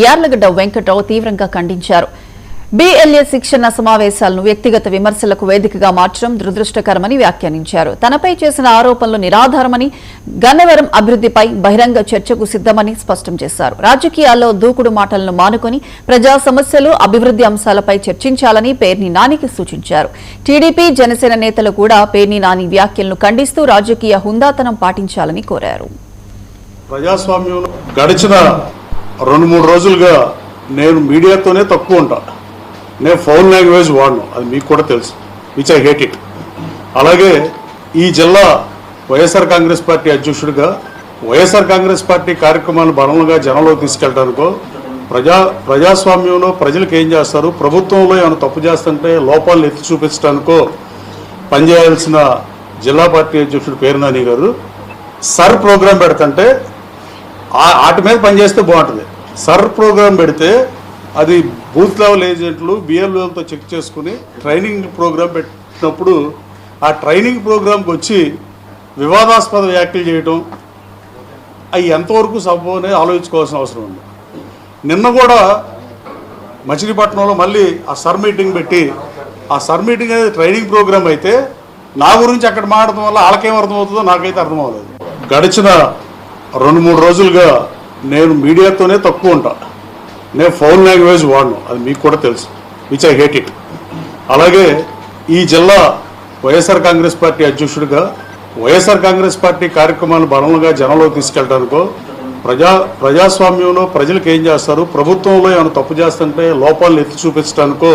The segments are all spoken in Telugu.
యార్లగడ్డ వెంకట్రావు తీవ్రంగా ఖండించారు. బీఎల్ఏ శిక్షణ సమావేశాలను వ్యక్తిగత విమర్శలకు వేదికగా మార్చడం దురదృష్టకరమని వ్యాఖ్యానించారు. తనపై చేసిన ఆరోపణలు నిరాధారమని, గన్నవరం అభివృద్ధిపై బహిరంగ చర్చకు సిద్దమని స్పష్టం చేశారు. రాజకీయాల్లో దూకుడు మాటలను మానుకొని ప్రజా సమస్యలు, అభివృద్ధి అంశాలపై చర్చించాలని పేర్ని నానికి సూచించారు. టీడీపీ, జనసేన నేతలు కూడా పేర్ని నాని వ్యాఖ్యలను ఖండిస్తూ రాజకీయ హుందాతనం పాటించాలని కోరారు. ప్రజాస్వామ్యంలో గడిచిన 2-3 రోజులుగా నేను మీడియాతోనే తక్కువ ఉంటా. నేను ఫౌల్ లాంగ్వేజ్ వాడను, అది మీకు కూడా తెలుసు, విచ్ ఐ హేట్ ఇట్. అలాగే ఈ జిల్లా వైఎస్ఆర్ కాంగ్రెస్ పార్టీ అధ్యక్షుడిగా వైఎస్ఆర్ కాంగ్రెస్ పార్టీ కార్యక్రమాలను బలంగా జనంలోకి తీసుకెళ్ళడానికో, ప్రజాస్వామ్యంలో ప్రజలకు ఏం చేస్తారు, ప్రభుత్వంలో ఏమైనా తప్పు చేస్తుంటే లోపాలను ఎత్తి చూపించడానికో పనిచేయాల్సిన జిల్లా పార్టీ అధ్యక్షుడు పేర్ని నాని గారు సర్ ప్రోగ్రాం పెడుతుంటే వాటి మీద పనిచేస్తే బాగుంటుంది. సర్ ప్రోగ్రాం పెడితే అది బూత్ లెవెల్ ఏజెంట్లు బిఎల్ఓలతో చెక్ చేసుకుని ట్రైనింగ్ ప్రోగ్రాం పెట్టినప్పుడు ఆ ట్రైనింగ్ ప్రోగ్రాంకి వచ్చి వివాదాస్పద వ్యాఖ్యలు చేయటం అవి ఎంతవరకు సబబు అనేది ఆలోచించుకోవాల్సిన అవసరం ఉంది. నిన్న కూడా మచిలీపట్నంలో మళ్ళీ ఆ సర్ మీటింగ్ పెట్టి, ఆ సర్ మీటింగ్ అనేది ట్రైనింగ్ ప్రోగ్రాం అయితే నా గురించి అక్కడ మాట్లాడటం వల్ల వాళ్ళకేం అర్థమవుతుందో నాకైతే అర్థం అవ్వలేదు. గడిచిన 2-3 రోజులుగా నేను మీడియాతోనే తక్కువ ఉంటా. నేను ఫౌల్ లాంగ్వేజ్ వాడను, అది మీకు కూడా తెలుసు, విచ్ ఐ హేట్ ఇట్. అలాగే ఈ జిల్లా వైఎస్ఆర్ కాంగ్రెస్ పార్టీ అధ్యక్షుడిగా వైఎస్ఆర్ కాంగ్రెస్ పార్టీ కార్యక్రమాలను బలంగా జనంలోకి తీసుకెళ్ళడానికో, ప్రజాస్వామ్యంలో ప్రజలకు ఏం చేస్తారు, ప్రభుత్వంలో ఏమైనా తప్పు చేస్తుంటే లోపాలను ఎత్తి చూపించడానికో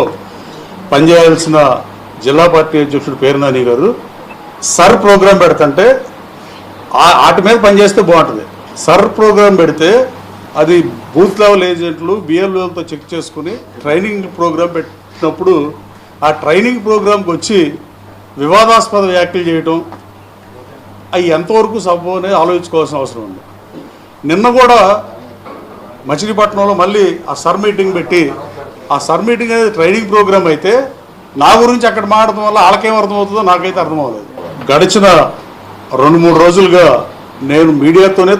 పనిచేయాల్సిన జిల్లా పార్టీ అధ్యక్షుడు పేర్ని నాని గారు సర్ ప్రోగ్రాం పెడుతుంటే వాటి మీద పనిచేస్తే బాగుంటుంది. సర్ ప్రోగ్రాం పెడితే అది బూత్ లెవెల్ ఏజెంట్లు బిఎల్ఓలతో చెక్ చేసుకుని ట్రైనింగ్ ప్రోగ్రాం పెట్టినప్పుడు ఆ ట్రైనింగ్ ప్రోగ్రాంకి వచ్చి వివాదాస్పద వ్యాఖ్యలు చేయటం అవి ఎంతవరకు సబబు అనేది ఆలోచించుకోవాల్సిన అవసరం ఉంది. నిన్న కూడా మచిలీపట్నంలో మళ్ళీ ఆ సర్ మీటింగ్ పెట్టి, ఆ సర్ మీటింగ్ అనేది ట్రైనింగ్ ప్రోగ్రాం అయితే నా గురించి అక్కడ మాట్లాడటం వల్ల వాళ్ళకేం అర్థమవుతుందో నాకైతే అర్థం అవ్వలేదు. గడిచిన 2-3 రోజులుగా నేను మీడియాతోనే